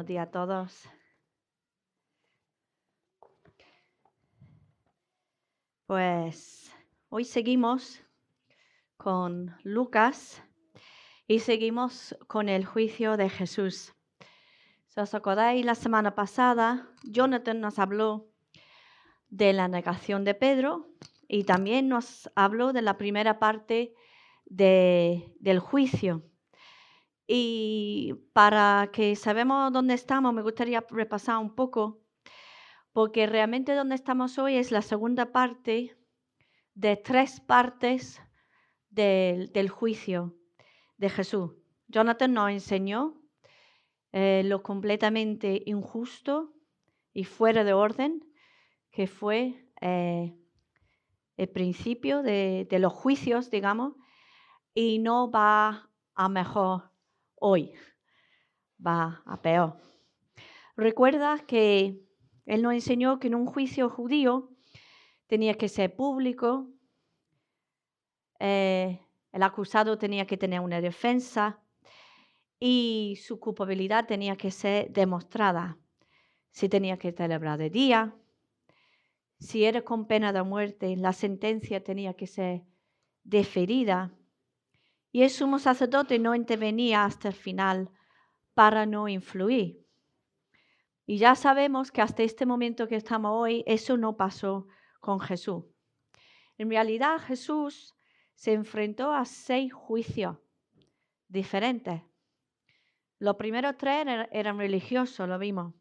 Buenos días a todos. Pues hoy seguimos con Lucas y seguimos con el juicio de Jesús. Si os acordáis, la semana pasada Jonathan nos habló de la negación de Pedro y también nos habló de la primera parte del juicio. Y para que sabemos dónde estamos, me gustaría repasar un poco, porque realmente donde estamos hoy es la segunda parte de 3 partes del juicio de Jesús. Jonathan nos enseñó lo completamente injusto y fuera de orden que fue el principio de los juicios, digamos, y no va a mejor hoy, va a peor. Recuerda que él nos enseñó que en un juicio judío tenía que ser público, el acusado tenía que tener una defensa y su culpabilidad tenía que ser demostrada. Si tenía que celebrar de día, si era con pena de muerte, la sentencia tenía que ser deferida. Y el sumo sacerdote no intervenía hasta el final para no influir. Y ya sabemos que hasta este momento que estamos hoy, eso no pasó con Jesús. En realidad, Jesús se enfrentó a 6 juicios diferentes. Los primeros 3 eran religiosos, lo vimos.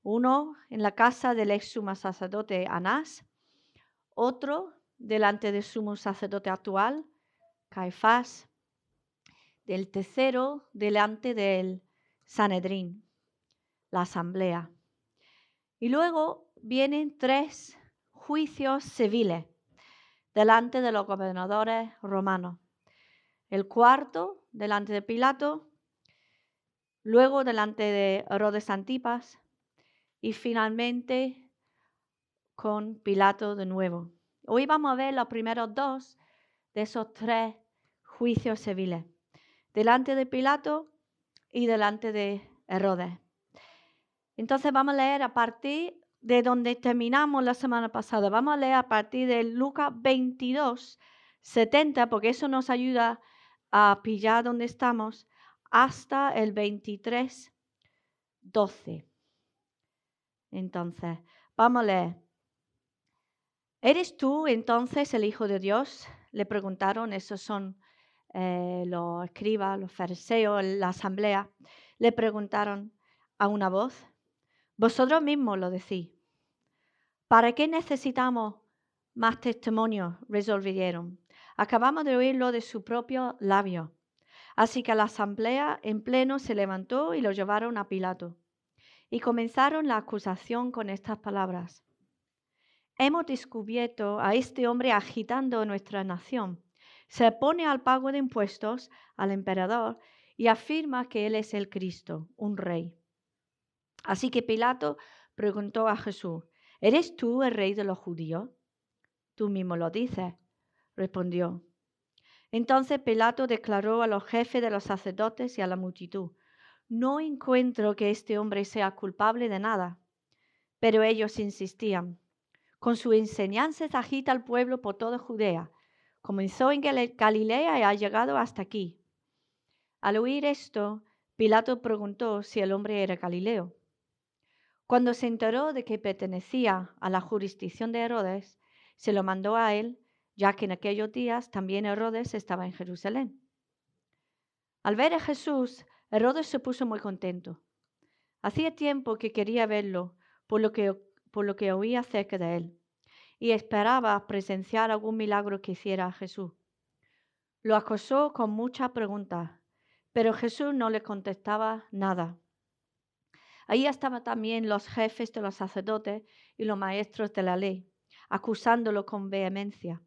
Uno en la casa del ex sumo sacerdote Anás, otro delante del sumo sacerdote actual, Caifás, del tercero delante del Sanedrín, la asamblea. Y luego vienen 3 juicios civiles delante de los gobernadores romanos. El cuarto delante de Pilato, luego delante de Herodes Antipas y finalmente con Pilato de nuevo. Hoy vamos a ver los primeros 2 de esos 3 juicios civiles, delante de Pilato y delante de Herodes. Entonces vamos a leer a partir de donde terminamos la semana pasada. Vamos a leer a partir de Lucas 22, 70, porque eso nos ayuda a pillar dónde estamos, hasta el 23, 12. Entonces, vamos a leer. ¿Eres tú entonces el Hijo de Dios? Le preguntaron, esos son los escribas, los fariseos, la asamblea. Le preguntaron a una voz. Vosotros mismos lo decís. ¿Para qué necesitamos más testimonios? Resolvieron. Acabamos de oírlo de su propio labio. Así que la asamblea en pleno se levantó y lo llevaron a Pilato. Y comenzaron la acusación con estas palabras. Hemos descubierto a este hombre agitando nuestra nación. Se opone al pago de impuestos al emperador y afirma que él es el Cristo, un rey. Así que Pilato preguntó a Jesús, ¿eres tú el rey de los judíos? Tú mismo lo dices, respondió. Entonces Pilato declaró a los jefes de los sacerdotes y a la multitud, no encuentro que este hombre sea culpable de nada. Pero ellos insistían. Con su enseñanza se agita el pueblo por toda Judea. Comenzó en Galilea y ha llegado hasta aquí. Al oír esto, Pilato preguntó si el hombre era Galileo. Cuando se enteró de que pertenecía a la jurisdicción de Herodes, se lo mandó a él, ya que en aquellos días también Herodes estaba en Jerusalén. Al ver a Jesús, Herodes se puso muy contento. Hacía tiempo que quería verlo, por lo que oía acerca de él, y esperaba presenciar algún milagro que hiciera Jesús. Lo acosó con muchas preguntas, pero Jesús no le contestaba nada. Ahí estaban también los jefes de los sacerdotes y los maestros de la ley, acusándolo con vehemencia.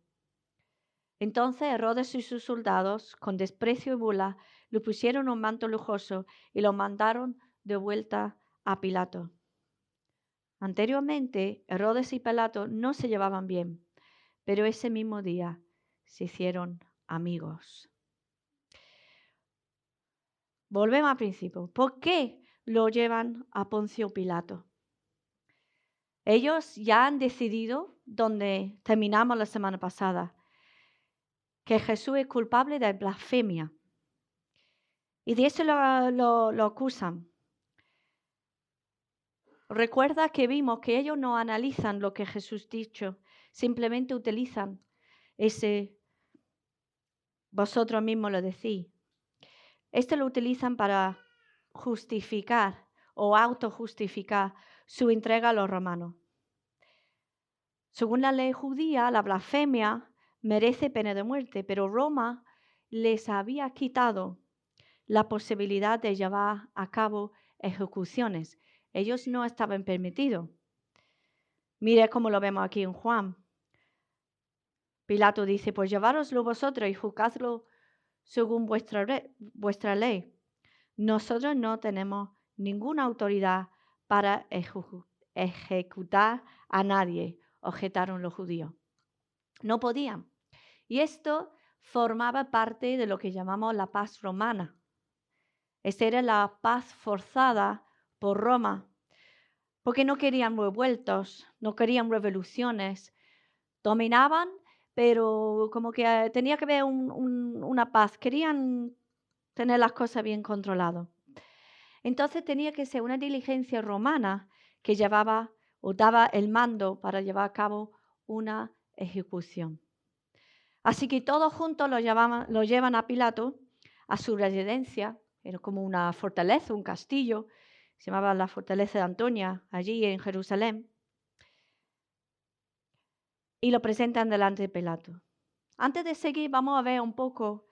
Entonces Herodes y sus soldados, con desprecio y burla, le pusieron un manto lujoso y lo mandaron de vuelta a Pilato. Anteriormente, Herodes y Pilato no se llevaban bien, pero ese mismo día se hicieron amigos. Volvemos al principio. ¿Por qué lo llevan a Poncio Pilato. Ellos ya han decidido, donde terminamos la semana pasada, que Jesús es culpable de blasfemia. Y de eso lo acusan. Recuerda que vimos que ellos no analizan lo que Jesús dicho, simplemente utilizan ese, vosotros mismos lo decís. Esto lo utilizan para justificar o autojustificar su entrega a los romanos. Según la ley judía, la blasfemia merece pena de muerte, pero Roma les había quitado la posibilidad de llevar a cabo ejecuciones. Ellos no estaban permitidos. Mire cómo lo vemos aquí en Juan. Pilato dice, pues llevároslo vosotros y juzgadlo según vuestra ley. Nosotros no tenemos ninguna autoridad para ejecutar a nadie, objetaron los judíos. No podían. Y esto formaba parte de lo que llamamos la paz romana. Esta era la paz forzada por Roma, porque no querían revueltos, no querían revoluciones. Dominaban, pero como que tenía que haber una paz. Querían tener las cosas bien controladas. Entonces tenía que ser una diligencia romana que llevaba o daba el mando para llevar a cabo una ejecución. Así que todos juntos lo llevan a Pilato a su residencia. Era como una fortaleza, un castillo. Se llamaba la fortaleza de Antonia, allí en Jerusalén. Y lo presentan delante de Pilato. Antes de seguir, vamos a ver un poco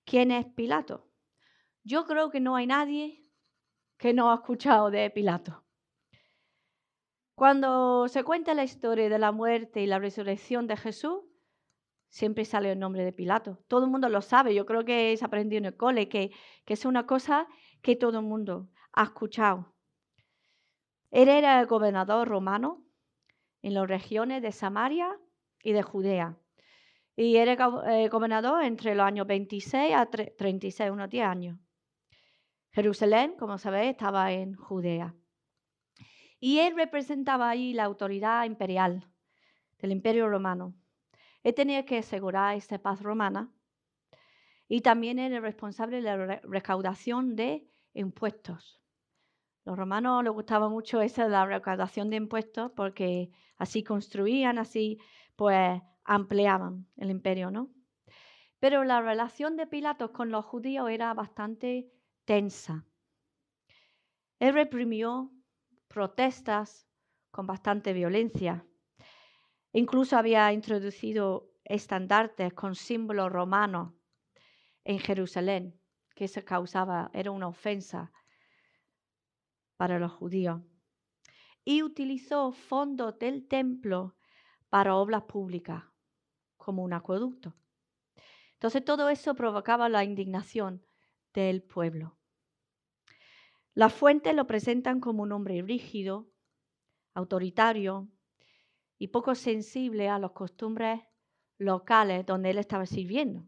quién es Pilato. Yo creo que no hay nadie que no ha escuchado de Pilato. Cuando se cuenta la historia de la muerte y la resurrección de Jesús, siempre sale el nombre de Pilato. Todo el mundo lo sabe. Yo creo que se aprendió en el cole, que es una cosa que todo el mundo ha escuchado. Él era el gobernador romano en las regiones de Samaria y de Judea. Y era gobernador entre los años 26 a 36, unos 10 años. Jerusalén, como sabéis, estaba en Judea. Y él representaba ahí la autoridad imperial del Imperio Romano. Él tenía que asegurar esta paz romana y también era el responsable de la recaudación de impuestos. Los romanos les gustaba mucho esa de la recaudación de impuestos porque así construían, así pues ampliaban el imperio, ¿no? Pero la relación de Pilato con los judíos era bastante tensa. Él reprimió protestas con bastante violencia. Incluso había introducido estandartes con símbolos romanos en Jerusalén, que eso era una ofensa para los judíos. Y utilizó fondos del templo para obras públicas, como un acueducto. Entonces todo eso provocaba la indignación del pueblo. Las fuentes lo presentan como un hombre rígido, autoritario y poco sensible a las costumbres locales donde él estaba sirviendo.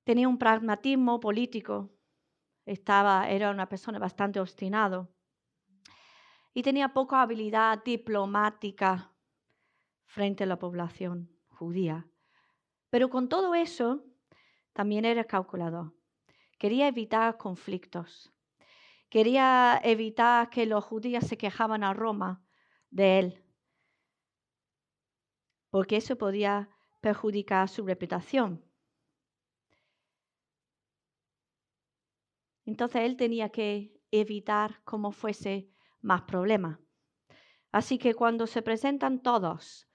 Tenía un pragmatismo político, era una persona bastante obstinado y tenía poca habilidad diplomática frente a la población judía. Pero con todo eso, también era calculador. Quería evitar conflictos. Quería evitar que los judíos se quejaban a Roma de él, porque eso podía perjudicar su reputación. Entonces él tenía que evitar como fuese más problemas. Así que cuando se presentan todos,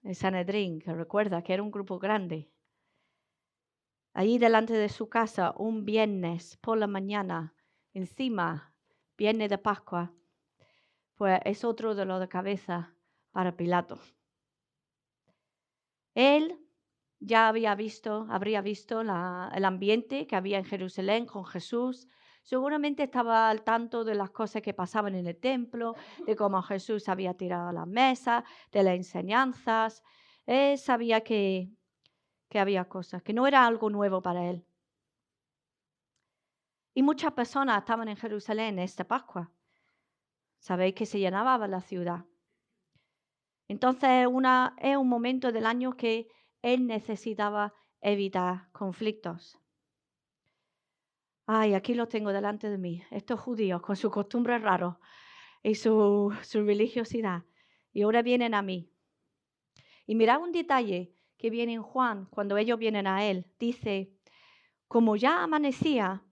el Sanedrín, que recuerda que era un grupo grande, allí delante de su casa un viernes por la mañana, encima, viernes de Pascua, pues es otro dolor de cabeza para Pilato. Él ya habría visto el ambiente que había en Jerusalén con Jesús. Seguramente estaba al tanto de las cosas que pasaban en el templo, de cómo Jesús había tirado las mesas, de las enseñanzas. Él sabía que había cosas, que no era algo nuevo para él. Y muchas personas estaban en Jerusalén esta Pascua. Sabéis que se llenaba la ciudad. Entonces es un momento del año que él necesitaba evitar conflictos. Ay, aquí los tengo delante de mí, estos judíos con sus costumbres raros y su religiosidad. Y ahora vienen a mí. Y mirad un detalle que viene en Juan cuando ellos vienen a él. Dice, como ya amanecía,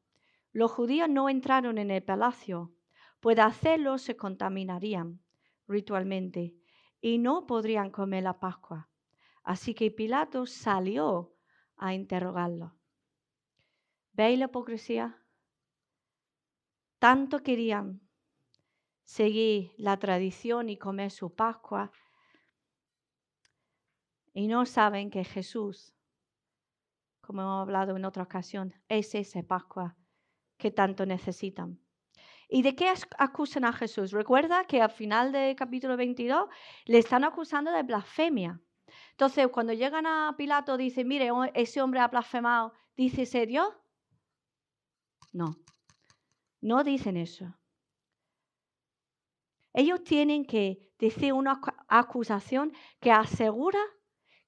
los judíos no entraron en el palacio, pues de hacerlo se contaminarían ritualmente y no podrían comer la Pascua. Así que Pilato salió a interrogarlo. ¿Veis la hipocresía? Tanto querían seguir la tradición y comer su Pascua y no saben que Jesús, como hemos hablado en otra ocasión, es esa Pascua que tanto necesitan. ¿Y de qué acusan a Jesús? Recuerda que al final del capítulo 22 le están acusando de blasfemia. Entonces, cuando llegan a Pilato, dicen, mire, ese hombre ha blasfemado, ¿dice ese Dios? No, no dicen eso. Ellos tienen que decir una acusación que asegura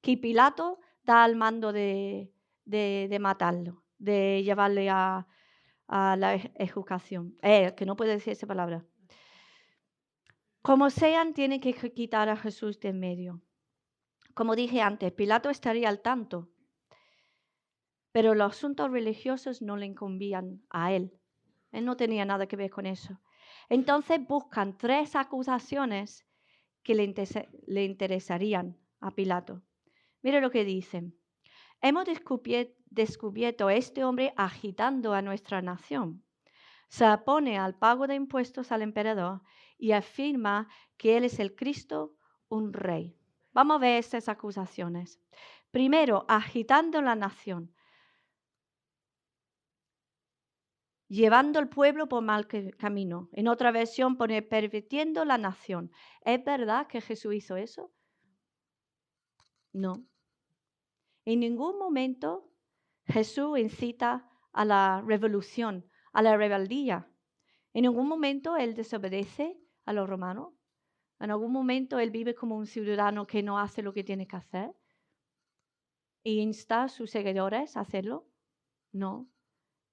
que Pilato da al mando de matarlo, de llevarle a la ejecución. Que no puede decir esa palabra. Como sean, tienen que quitar a Jesús de en medio. Como dije antes, Pilato estaría al tanto, pero los asuntos religiosos no le incumbían a él. Él no tenía nada que ver con eso. Entonces buscan 3 acusaciones que le interesarían a Pilato. Mire lo que dicen. Hemos descubierto a este hombre agitando a nuestra nación. Se opone al pago de impuestos al emperador y afirma que él es el Cristo, un rey. Vamos a ver estas acusaciones. Primero, agitando la nación, llevando al pueblo por mal camino. En otra versión pone pervirtiendo la nación. ¿Es verdad que Jesús hizo eso? No. En ningún momento Jesús incita a la revolución, a la rebeldía. En ningún momento Él desobedece a los romanos. En algún momento Él vive como un ciudadano que no hace lo que tiene que hacer e insta a sus seguidores a hacerlo. No.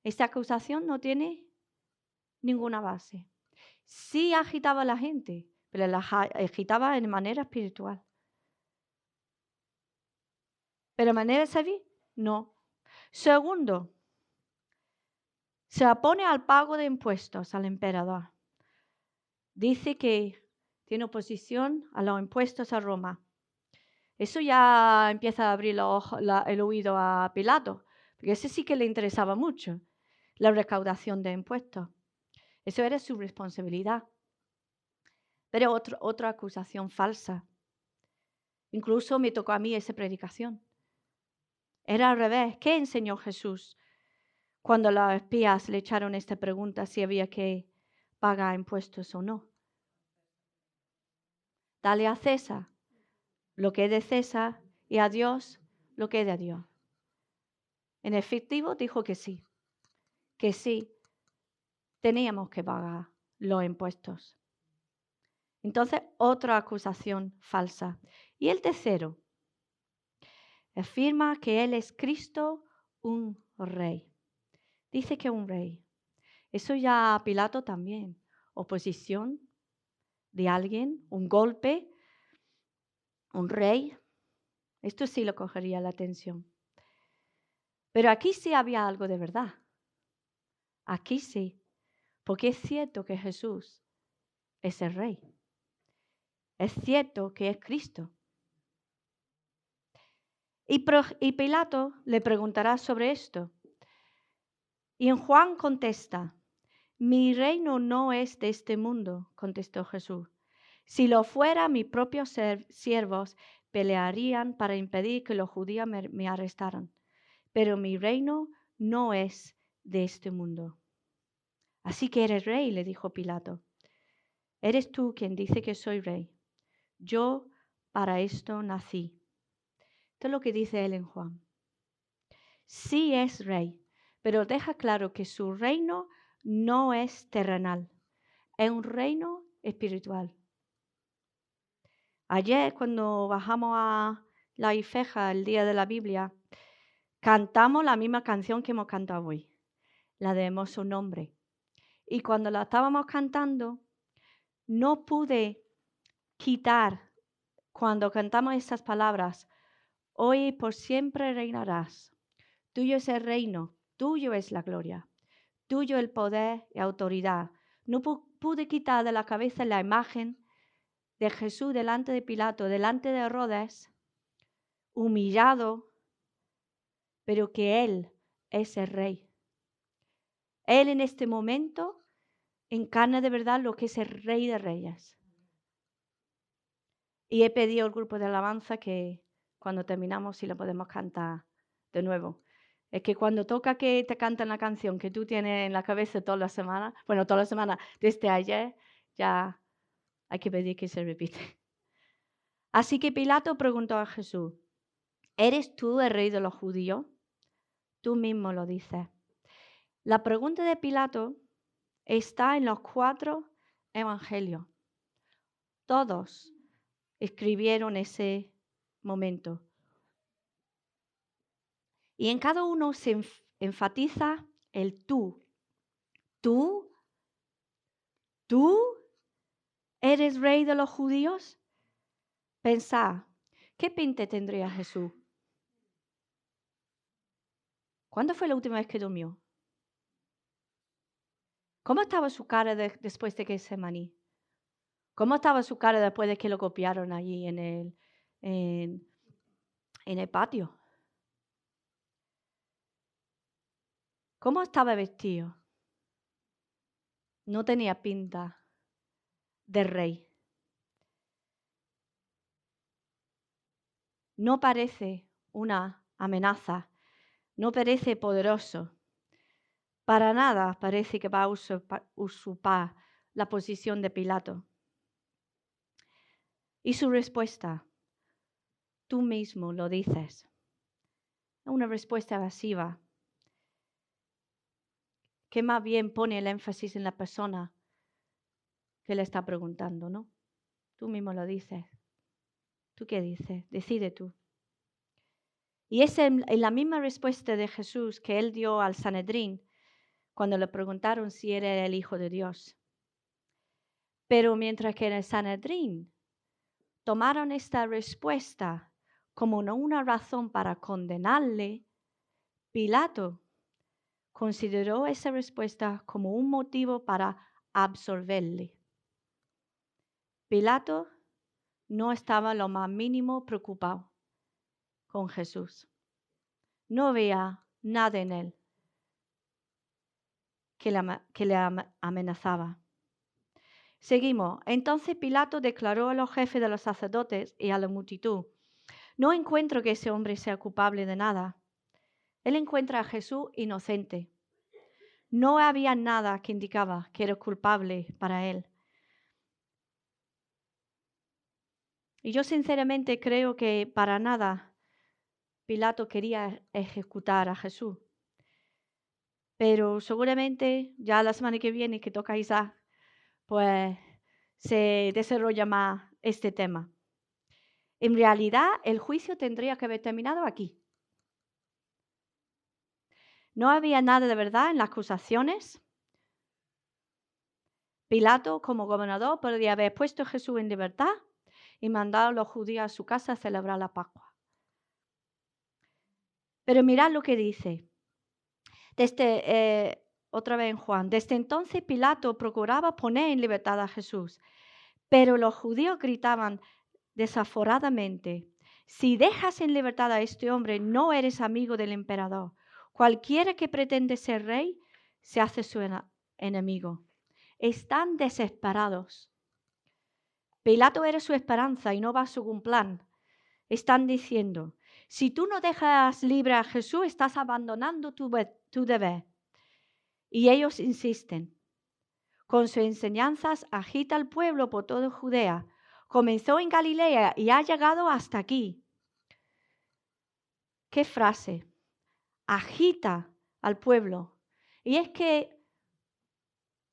Esta acusación no tiene ninguna base. Sí agitaba a la gente, pero la agitaba de manera espiritual. ¿Pero de manera civil? No. Segundo, se opone al pago de impuestos al emperador. Dice que tiene oposición a los impuestos a Roma. Eso ya empieza a abrir el oído a Pilato, porque ese sí que le interesaba mucho, la recaudación de impuestos. Eso era su responsabilidad. Pero otra acusación falsa. Incluso me tocó a mí esa predicación. Era al revés. ¿Qué enseñó Jesús cuando los espías le echaron esta pregunta si había que pagar impuestos o no? Dale a César lo que es de César y a Dios lo que es de Dios. En efectivo dijo que sí teníamos que pagar los impuestos. Entonces, otra acusación falsa. Y el tercero, afirma que Él es Cristo, un rey. Dice que un rey. Eso ya a Pilato también. Oposición de alguien, un golpe, un rey. Esto sí lo cogería la atención. Pero aquí sí había algo de verdad. Aquí sí. Porque es cierto que Jesús es el rey. Es cierto que es Cristo. Y Pilato le preguntará sobre esto. Y en Juan contesta, mi reino no es de este mundo, contestó Jesús. Si lo fuera, mis propios siervos pelearían para impedir que los judíos me arrestaran. Pero mi reino no es de este mundo. Así que eres rey, le dijo Pilato. Eres tú quien dice que soy rey. Yo para esto nací. Esto es lo que dice él en Juan. Sí es rey, pero deja claro que su reino no es terrenal, es un reino espiritual. Ayer, cuando bajamos a la Ifeja, el día de la Biblia, cantamos la misma canción que hemos cantado hoy, la de Hermoso Nombre. Y cuando la estábamos cantando, no pude quitar, cuando cantamos estas palabras, hoy y por siempre reinarás. Tuyo es el reino, tuyo es la gloria, tuyo el poder y autoridad. No pude quitar de la cabeza la imagen de Jesús delante de Pilato, delante de Herodes, humillado, pero que Él es el rey. Él en este momento encarna de verdad lo que es el Rey de Reyes. Y he pedido al grupo de alabanza que cuando terminamos si lo podemos cantar de nuevo. Es que cuando toca que te canten la canción que tú tienes en la cabeza toda la semana, bueno, toda la semana desde ayer, ya hay que pedir que se repite. Así que Pilato preguntó a Jesús, ¿eres tú el rey de los judíos? Tú mismo lo dices. La pregunta de Pilato está en los 4 evangelios. Todos escribieron ese momento. Y en cada uno se enfatiza el tú. ¿Tú eres rey de los judíos? Pensad, ¿qué pinta tendría Jesús? ¿Cuándo fue la última vez que durmió? ¿Cómo estaba su cara después de que se maní? ¿Cómo estaba su cara después de que lo copiaron allí en el patio? ¿Cómo estaba vestido? No tenía pinta de rey. No parece una amenaza, no parece poderoso. Para nada parece que va a usurpar la posición de Pilato. Y su respuesta, tú mismo lo dices. Una respuesta evasiva, que más bien pone el énfasis en la persona que le está preguntando, ¿no? Tú mismo lo dices. ¿Tú qué dices? Decide tú. Y es en la misma respuesta de Jesús que él dio al Sanedrín cuando le preguntaron si era el Hijo de Dios. Pero mientras que en el Sanedrín tomaron esta respuesta como no una razón para condenarle, Pilato consideró esa respuesta como un motivo para absolverle. Pilato no estaba lo más mínimo preocupado con Jesús. No veía nada en él que le amenazaba. Seguimos. Entonces Pilato declaró a los jefes de los sacerdotes y a la multitud, no encuentro que ese hombre sea culpable de nada. Él encuentra a Jesús inocente. No había nada que indicaba que era culpable para él. Y yo sinceramente creo que para nada Pilato quería ejecutar a Jesús. Pero seguramente ya la semana que viene que toca Isaac, pues se desarrolla más este tema. En realidad, el juicio tendría que haber terminado aquí. No había nada de verdad en las acusaciones. Pilato, como gobernador, podría haber puesto a Jesús en libertad y mandado a los judíos a su casa a celebrar la Pascua. Pero mirad lo que dice. Otra vez en Juan. Desde entonces Pilato procuraba poner en libertad a Jesús, pero los judíos gritaban desaforadamente, si dejas en libertad a este hombre, no eres amigo del emperador. Cualquiera que pretende ser rey se hace su enemigo. Están desesperados. Pilato era su esperanza y no va según plan. Están diciendo, si tú no dejas libre a Jesús, estás abandonando tu deber. Y ellos insisten. Con sus enseñanzas agita al pueblo por toda Judea. Comenzó en Galilea y ha llegado hasta aquí. ¿Qué frase? Agita al pueblo. Y es que,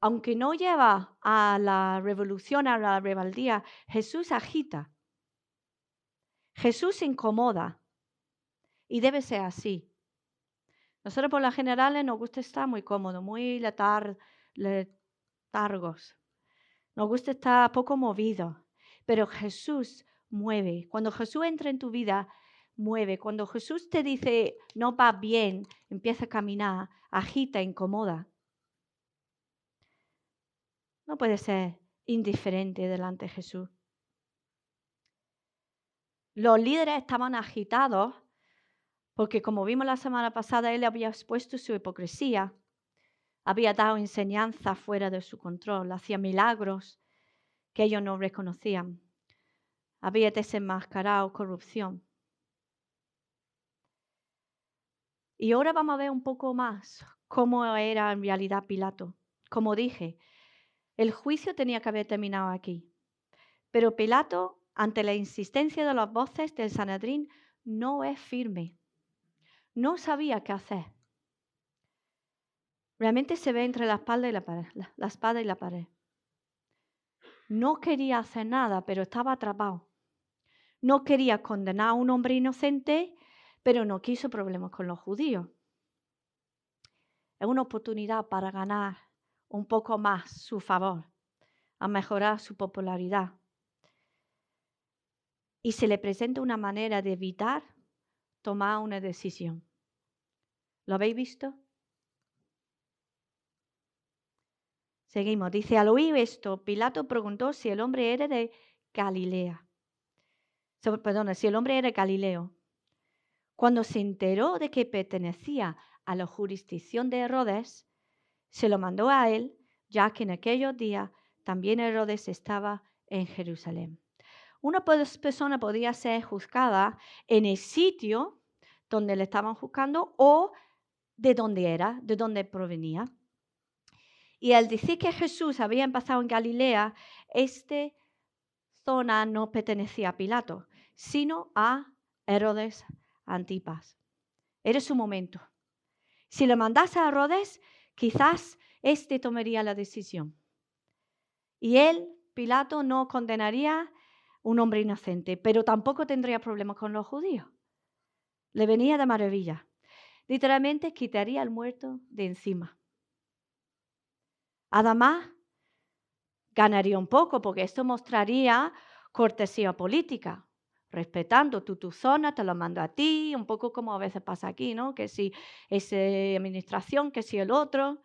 aunque no lleva a la revolución, a la rebeldía, Jesús agita, Jesús incomoda y debe ser así. Nosotros por lo general nos gusta estar muy cómodos, muy letargos. Nos gusta estar poco movidos, pero Jesús mueve. Cuando Jesús entra en tu vida, mueve. Cuando Jesús te dice, no va bien, empieza a caminar, agita, incomoda. No puedes ser indiferente delante de Jesús. Los líderes estaban agitados porque, como vimos la semana pasada, él había expuesto su hipocresía, había dado enseñanza fuera de su control, hacía milagros que ellos no reconocían, había desenmascarado corrupción. Y ahora vamos a ver un poco más cómo era en realidad Pilato. Como dije, el juicio tenía que haber terminado aquí, pero Pilato, ante la insistencia de las voces del Sanedrín, no es firme. No sabía qué hacer. Realmente se ve entre la espalda y la pared, la espada y la pared. No quería hacer nada, pero estaba atrapado. No quería condenar a un hombre inocente, pero no quiso problemas con los judíos. Es una oportunidad para ganar un poco más su favor, a mejorar su popularidad. Y se le presenta una manera de evitar tomar una decisión. ¿Lo habéis visto? Seguimos. Dice, al oír esto, Pilato preguntó si el hombre era de Galilea. Si el hombre era Galileo. Cuando se enteró de que pertenecía a la jurisdicción de Herodes, se lo mandó a él, ya que en aquellos días también Herodes estaba en Jerusalén. Una persona podía ser juzgada en el sitio donde le estaban juzgando o de dónde era, de dónde provenía. Y al decir que Jesús había empezado en Galilea, esta zona no pertenecía a Pilato, sino a Herodes Antipas. Era su momento. Si lo mandase a Herodes, quizás éste tomaría la decisión. Y él, Pilato, no condenaría a un hombre inocente, pero tampoco tendría problemas con los judíos. Le venía de maravilla. Literalmente quitaría al muerto de encima. Además, ganaría un poco, porque esto mostraría cortesía política. Respetando tu zona, te lo mando a ti, un poco como a veces pasa aquí, ¿no? Que si esa administración, que si el otro.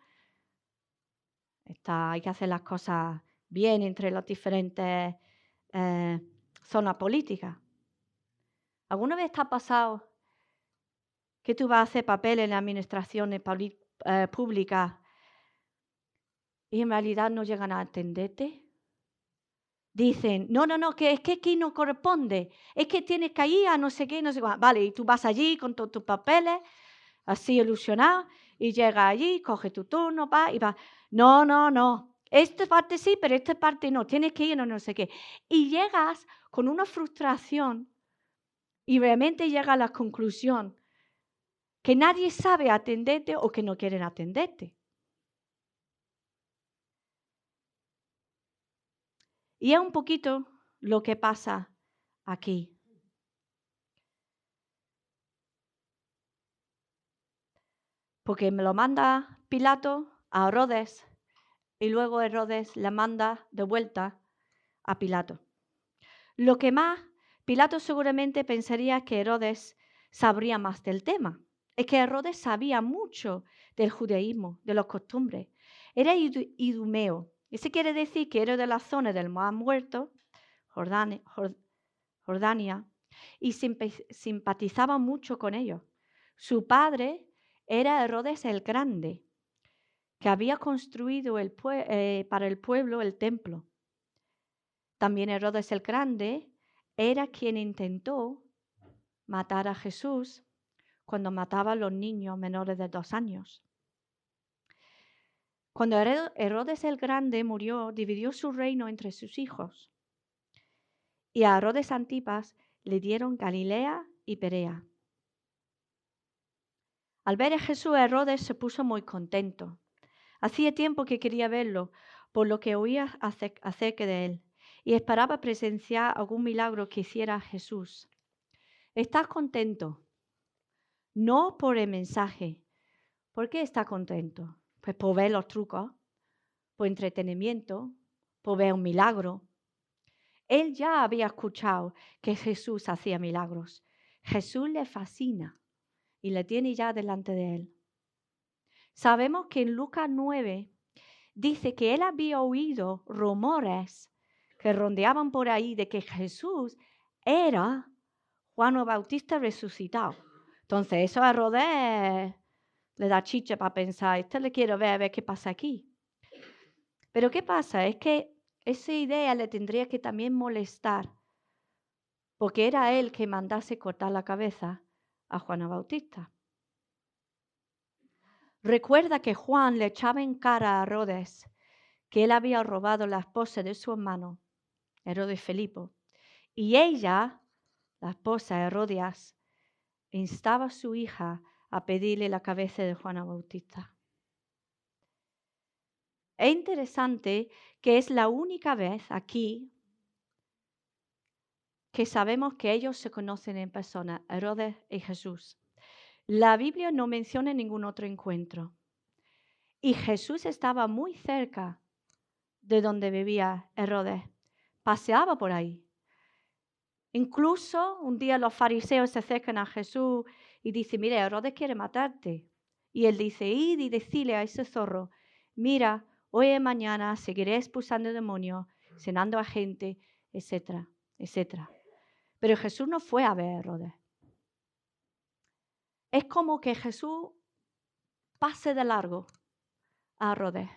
Hay que hacer las cosas bien entre las diferentes zonas políticas. ¿Alguna vez te ha pasado que tú vas a hacer papel en las administraciones públicas y en realidad no llegan a atenderte? Dicen, no, que es que aquí no corresponde, es que tienes que ir a no sé qué, no sé cuál. Vale, y tú vas allí con todos tus papeles, así ilusionado, y llegas allí, coges tu turno, y vas. No. Esta parte sí, pero esta parte no. Tienes que ir a no sé qué. Y llegas con una frustración y realmente llegas a la conclusión que nadie sabe atenderte o que no quieren atenderte. Y es un poquito lo que pasa aquí. Porque me lo manda Pilato a Herodes y luego Herodes le manda de vuelta a Pilato. Lo que más, Pilato seguramente pensaría que Herodes sabría más del tema. Es que Herodes sabía mucho del judaísmo, de las costumbres. Era idumeo. Eso quiere decir que era de la zona del Mar Muerto, Jordania, y simpatizaba mucho con ellos. Su padre era Herodes el Grande, que había construido para el pueblo el templo. También Herodes el Grande era quien intentó matar a Jesús cuando mataba a los niños menores de 2 años. Cuando Herodes el Grande murió, dividió su reino entre sus hijos. Y a Herodes Antipas le dieron Galilea y Perea. Al ver a Jesús, Herodes se puso muy contento. Hacía tiempo que quería verlo, por lo que oía acerca de él, y esperaba presenciar algún milagro que hiciera Jesús. ¿Estás contento? No por el mensaje. ¿Por qué estás contento? Pues por ver los trucos, por entretenimiento, por ver un milagro. Él ya había escuchado que Jesús hacía milagros. Jesús le fascina y le tiene ya delante de él. Sabemos que en Lucas 9 dice que él había oído rumores que rondeaban por ahí de que Jesús era Juan el Bautista resucitado. Entonces eso a Herodes le da chicha para pensar, le quiero ver, a ver qué pasa aquí. Pero ¿qué pasa? Es que esa idea le tendría que también molestar, porque era él que mandase cortar la cabeza a Juan el Bautista. Recuerda que Juan le echaba en cara a Herodes que él había robado la esposa de su hermano, Herodes Filipo, y ella, la esposa Herodias, instaba a su hija a pedirle la cabeza de Juan el Bautista. Es interesante que es la única vez aquí que sabemos que ellos se conocen en persona, Herodes y Jesús. La Biblia no menciona ningún otro encuentro. Y Jesús estaba muy cerca de donde vivía Herodes. Paseaba por ahí. Incluso un día los fariseos se acercan a Jesús y dicen, mire, Herodes quiere matarte. Y él dice, id y decile a ese zorro, mira, hoy y mañana seguiré expulsando demonios, cenando a gente, etcétera, etcétera. Pero Jesús no fue a ver a Herodes. Es como que Jesús pase de largo a Herodes.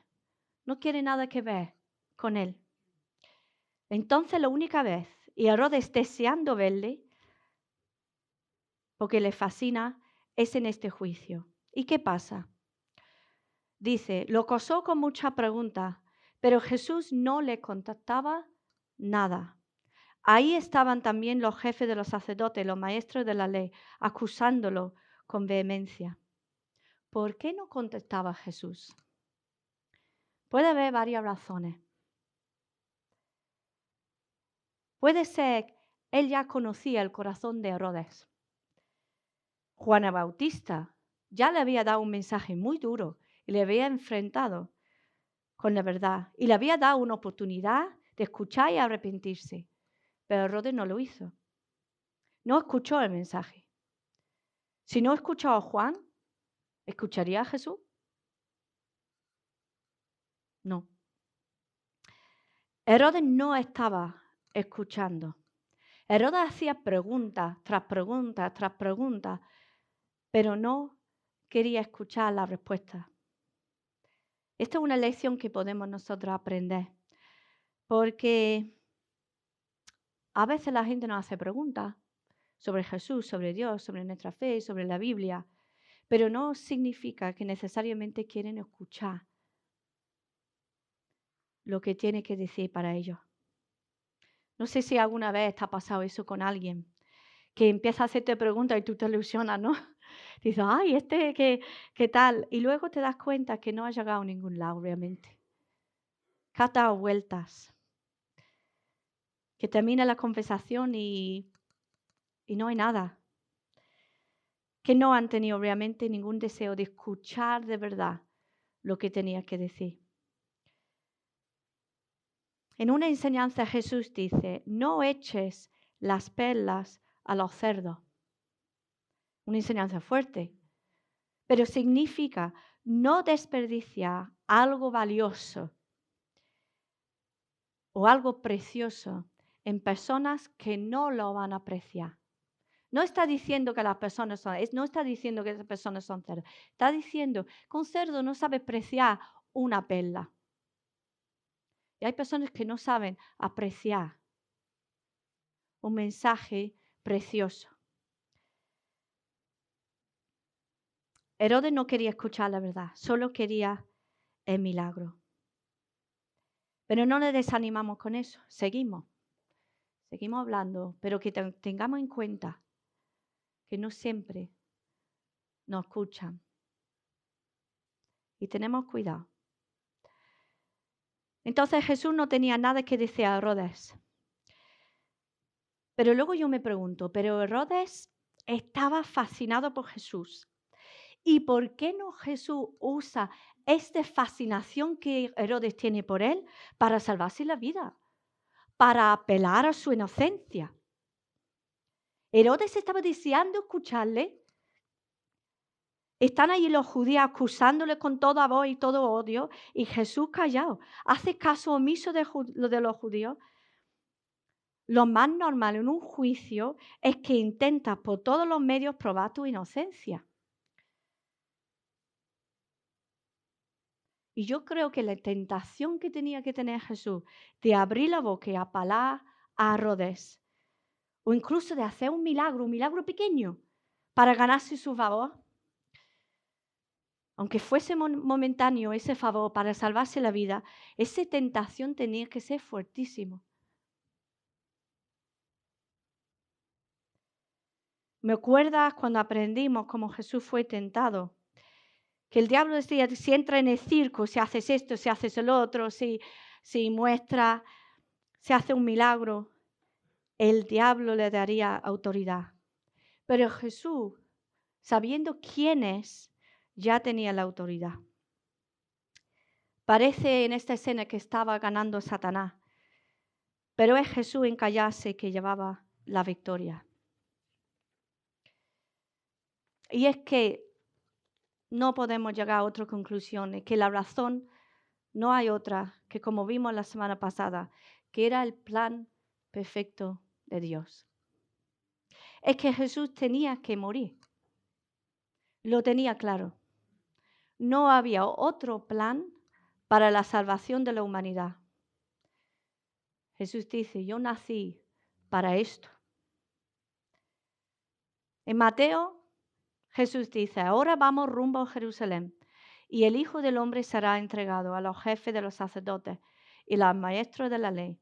No quiere nada que ver con él. Entonces la única vez, y Herodes deseando verle, porque le fascina, es en este juicio. ¿Y qué pasa? Dice, lo acosó con muchas preguntas, pero Jesús no le contestaba nada. Ahí estaban también los jefes de los sacerdotes, los maestros de la ley, acusándolo con vehemencia. ¿Por qué no contestaba Jesús? Puede haber varias razones. Puede ser, él ya conocía el corazón de Herodes. Juan el Bautista ya le había dado un mensaje muy duro y le había enfrentado con la verdad y le había dado una oportunidad de escuchar y arrepentirse. Pero Herodes no lo hizo. No escuchó el mensaje. Si no escuchó a Juan, ¿escucharía a Jesús? No. Herodes no estaba escuchando. Herodes hacía preguntas tras preguntas tras preguntas, pero no quería escuchar la respuesta. Esta es una lección que podemos nosotros aprender, porque a veces la gente nos hace preguntas sobre Jesús, sobre Dios, sobre nuestra fe, sobre la Biblia, pero no significa que necesariamente quieren escuchar lo que tiene que decir para ellos. No sé si alguna vez te ha pasado eso con alguien, que empieza a hacerte preguntas y tú te ilusionas, ¿no? Dices, ay, ¿qué tal? Y luego te das cuenta que no has llegado a ningún lado realmente. Que has dado vueltas. Que termina la conversación y no hay nada. Que no han tenido realmente ningún deseo de escuchar de verdad lo que tenía que decir. En una enseñanza Jesús dice, no eches las perlas a los cerdos. Una enseñanza fuerte, pero significa no desperdiciar algo valioso o algo precioso en personas que no lo van a apreciar. No está diciendo que las personas no está diciendo que esas personas son cerdos. Está diciendo que un cerdo no sabe apreciar una perla. Y hay personas que no saben apreciar un mensaje precioso. Herodes no quería escuchar la verdad, solo quería el milagro. Pero no le desanimamos con eso, seguimos hablando, pero que tengamos en cuenta que no siempre no escuchan. Y tenemos cuidado. Entonces Jesús no tenía nada que decir a Herodes. Pero luego yo me pregunto, ¿pero Herodes estaba fascinado por Jesús? ¿Y por qué no Jesús usa esta fascinación que Herodes tiene por él para salvarse la vida? Para apelar a su inocencia. Herodes estaba deseando escucharle. Están allí los judíos acusándole con toda voz y todo odio, y Jesús callado. Hace caso omiso de los judíos. Lo más normal en un juicio es que intentas por todos los medios probar tu inocencia. Y yo creo que la tentación que tenía que tener Jesús de abrir la boca y apalar a Herodes, o incluso de hacer un milagro pequeño, para ganarse su favor, aunque fuese momentáneo ese favor para salvarse la vida, esa tentación tenía que ser fuertísimo. ¿Me acuerdas cuando aprendimos cómo Jesús fue tentado? Que el diablo decía, si entra en el circo, si haces esto, si haces el otro, si muestra, si hace un milagro, el diablo le daría autoridad. Pero Jesús, sabiendo quién es, ya tenía la autoridad. Parece en esta escena que estaba ganando Satanás, pero es Jesús en callarse que llevaba la victoria. Y es que no podemos llegar a otra conclusión, es que la razón no hay otra que, como vimos la semana pasada, que era el plan perfecto de Dios. Es que Jesús tenía que morir. Lo tenía claro. No había otro plan para la salvación de la humanidad. Jesús dice, yo nací para esto. En Mateo, Jesús dice, ahora vamos rumbo a Jerusalén y el Hijo del Hombre será entregado a los jefes de los sacerdotes y los maestros de la ley.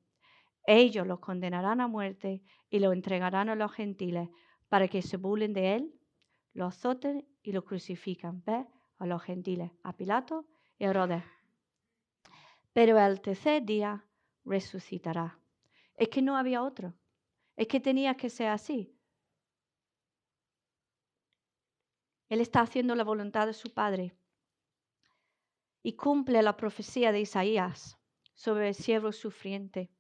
Ellos los condenarán a muerte y lo entregarán a los gentiles para que se burlen de él, lo azoten y lo crucifican. ¿Ves? A los gentiles, a Pilato y a Herodes. Pero al tercer día resucitará. Es que no había otro. Es que tenía que ser así. Él está haciendo la voluntad de su Padre y cumple la profecía de Isaías sobre el siervo sufriente,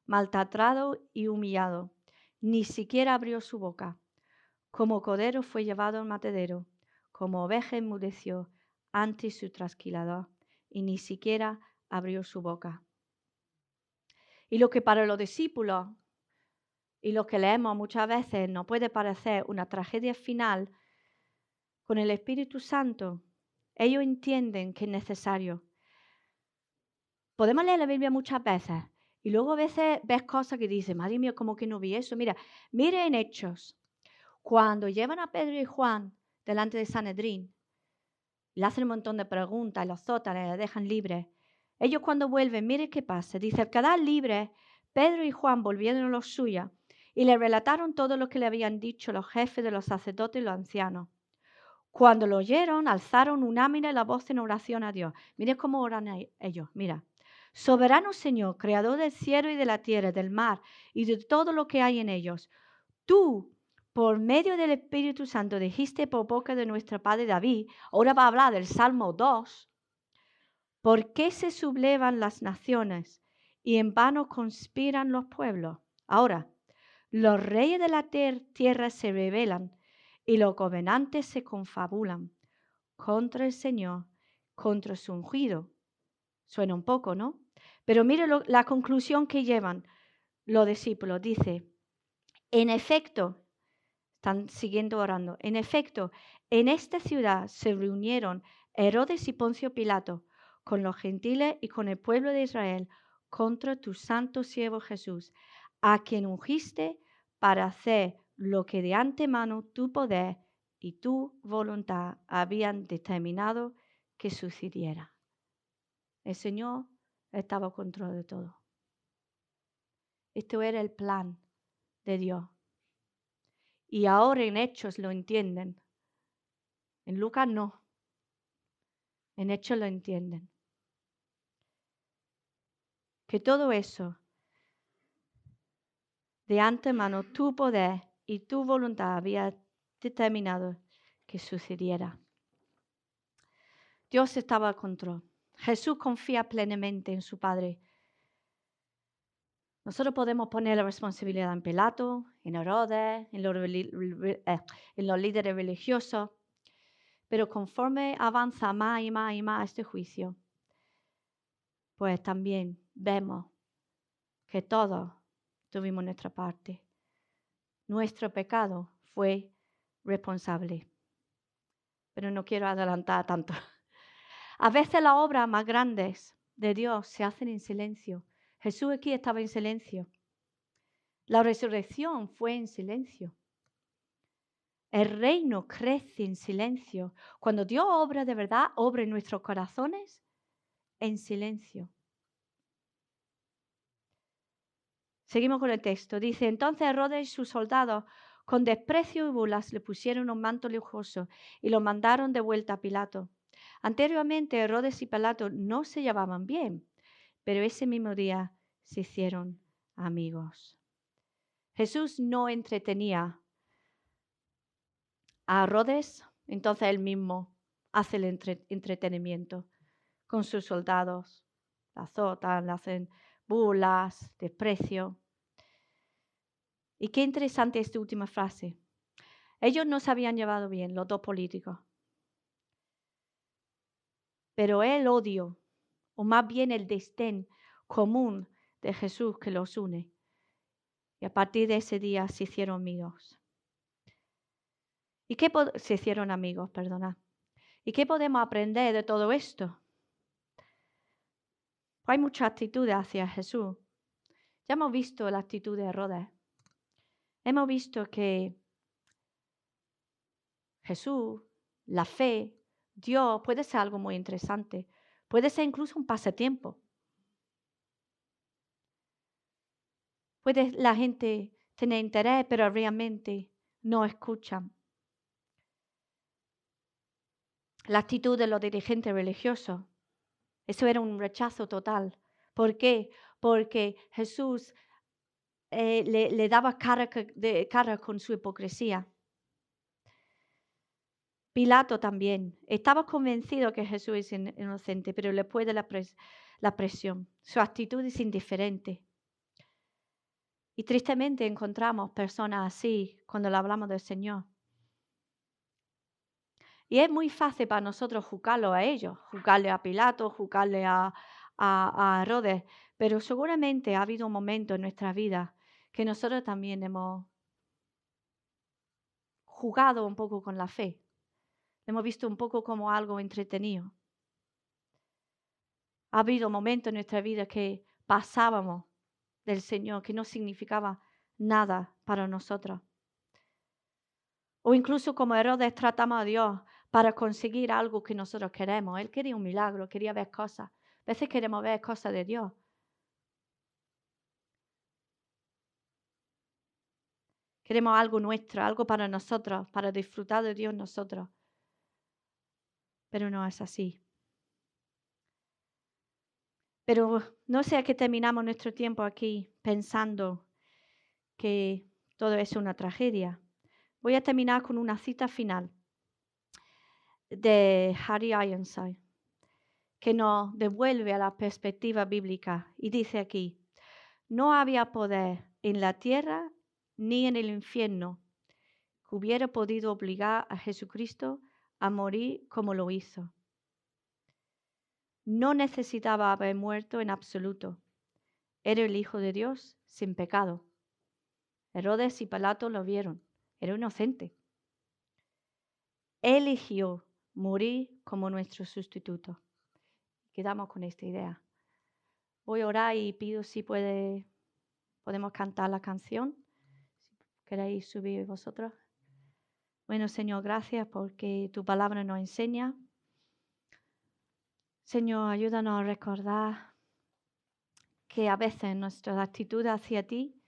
maltratado y humillado. Ni siquiera abrió su boca. Como cordero fue llevado al matadero, como oveja enmudeció ante su trasquilador, y ni siquiera abrió su boca. Y lo que para los discípulos y lo que leemos muchas veces nos puede parecer una tragedia final, con el Espíritu Santo, ellos entienden que es necesario. Podemos leer la Biblia muchas veces y luego a veces ves cosas que dices, madre mía, ¿cómo que no vi eso? Mire en Hechos, cuando llevan a Pedro y Juan delante de Sanedrín, le hacen un montón de preguntas, los azotan, les dejan libres. Ellos cuando vuelven, mire qué pasa. Dice, al quedar libres, Pedro y Juan volvieron a los suyos y le relataron todo lo que le habían dicho los jefes de los sacerdotes y los ancianos. Cuando lo oyeron, alzaron unánimes la voz en oración a Dios. Mire cómo oran ellos, mira. Soberano Señor, creador del cielo y de la tierra, del mar y de todo lo que hay en ellos. Tú, por medio del Espíritu Santo, dijiste por boca de nuestro padre David, ahora va a hablar del Salmo 2, ¿por qué se sublevan las naciones y en vano conspiran los pueblos? Ahora, los reyes de la tierra se rebelan y los gobernantes se confabulan contra el Señor, contra su ungido. Suena un poco, ¿no? Pero mire la conclusión que llevan los discípulos. Dice, en efecto, están siguiendo orando, en efecto, en esta ciudad se reunieron Herodes y Poncio Pilato con los gentiles y con el pueblo de Israel contra tu santo siervo Jesús, a quien ungiste para hacer lo que de antemano tu poder y tu voluntad habían determinado que sucediera. El Señor estaba a control de todo. Esto era el plan de Dios. Y ahora en Hechos lo entienden. En Lucas no. En Hechos lo entienden. Que todo eso, de antemano, tu poder y tu voluntad había determinado que sucediera. Dios estaba al control. Jesús confía plenamente en su Padre. Nosotros podemos poner la responsabilidad en Pilato, en Herodes, en los líderes religiosos, pero conforme avanza más y más y más este juicio, pues también vemos que todos tuvimos nuestra parte. Nuestro pecado fue responsable. Pero no quiero adelantar tanto. A veces las obras más grandes de Dios se hacen en silencio. Jesús aquí estaba en silencio. La resurrección fue en silencio. El reino crece en silencio. Cuando Dios obra de verdad, obra en nuestros corazones en silencio. Seguimos con el texto. Dice, entonces Herodes y sus soldados, con desprecio y burlas, le pusieron un manto lujoso y lo mandaron de vuelta a Pilato. Anteriormente Herodes y Pilato no se llevaban bien, pero ese mismo día se hicieron amigos. Jesús no entretenía a Herodes, entonces él mismo hace el entretenimiento con sus soldados. La azotan, le hacen burlas, desprecio. Y qué interesante esta última frase. Ellos no se habían llevado bien, los dos políticos. Pero el odio, o más bien el desdén común de Jesús que los une. Y a partir de ese día se hicieron amigos. Se hicieron amigos, perdona. ¿Y qué podemos aprender de todo esto? Hay mucha actitud hacia Jesús. Ya hemos visto la actitud de Herodes. Hemos visto que Jesús, la fe, Dios puede ser algo muy interesante. Puede ser incluso un pasatiempo. Puede la gente tener interés, pero realmente no escuchan. La actitud de los dirigentes religiosos, eso era un rechazo total. ¿Por qué? Porque Jesús le daba cara con su hipocresía. Pilato también. Estaba convencido que Jesús es inocente, pero después de la presión, su actitud es indiferente. Y tristemente encontramos personas así cuando le hablamos del Señor. Y es muy fácil para nosotros juzgarlo a ellos, juzgarle a Pilato, juzgarle a Herodes, pero seguramente ha habido un momento en nuestra vida que nosotros también hemos jugado un poco con la fe. Hemos visto un poco como algo entretenido. Ha habido momentos en nuestra vida que pasábamos del Señor, que no significaba nada para nosotros. O incluso como Herodes tratamos a Dios para conseguir algo que nosotros queremos. Él quería un milagro, quería ver cosas. A veces queremos ver cosas de Dios. Queremos algo nuestro, algo para nosotros, para disfrutar de Dios nosotros. Pero no es así. Pero no sea que terminamos nuestro tiempo aquí pensando que todo es una tragedia. Voy a terminar con una cita final de Harry Ironside, que nos devuelve a la perspectiva bíblica y dice aquí, no había poder en la tierra ni en el infierno que hubiera podido obligar a Jesucristo a morir como lo hizo. No necesitaba haber muerto en absoluto. Era el Hijo de Dios sin pecado. Herodes y Pilato lo vieron. Era inocente. Eligió morir como nuestro sustituto. Quedamos con esta idea. Voy a orar y pido si podemos cantar la canción. Si queréis subir vosotros. Bueno, Señor, gracias porque tu palabra nos enseña. Señor, ayúdanos a recordar que a veces nuestras actitudes hacia ti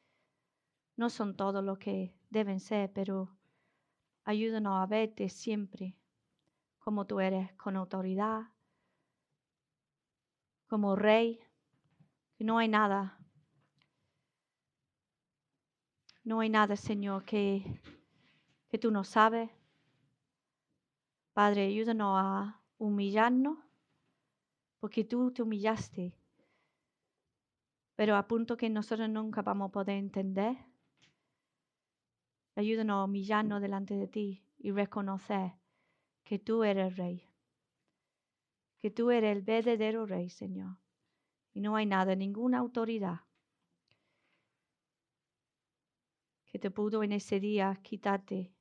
no son todo lo que deben ser, pero ayúdanos a verte siempre como tú eres, con autoridad, como rey, que no hay nada, Señor, que tú no sabes. Padre, ayúdanos a humillarnos, porque tú te humillaste, pero a punto que nosotros nunca vamos a poder entender. Ayúdanos a humillarnos delante de ti y reconocer que tú eres Rey, que tú eres el verdadero Rey, Señor. Y no hay nada, ninguna autoridad que te pudo en ese día quitarte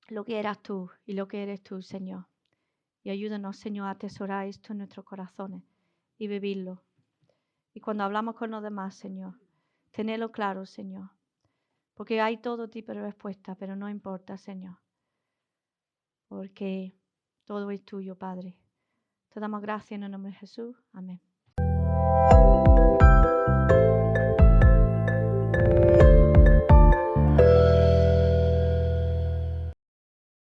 lo que eras tú y lo que eres tú, Señor. Y ayúdanos, Señor, a atesorar esto en nuestros corazones y vivirlo. Y cuando hablamos con los demás, Señor, tenerlo claro, Señor. Porque hay todo tipo de respuestas, pero no importa, Señor. Porque todo es tuyo, Padre. Te damos gracias en el nombre de Jesús. Amén.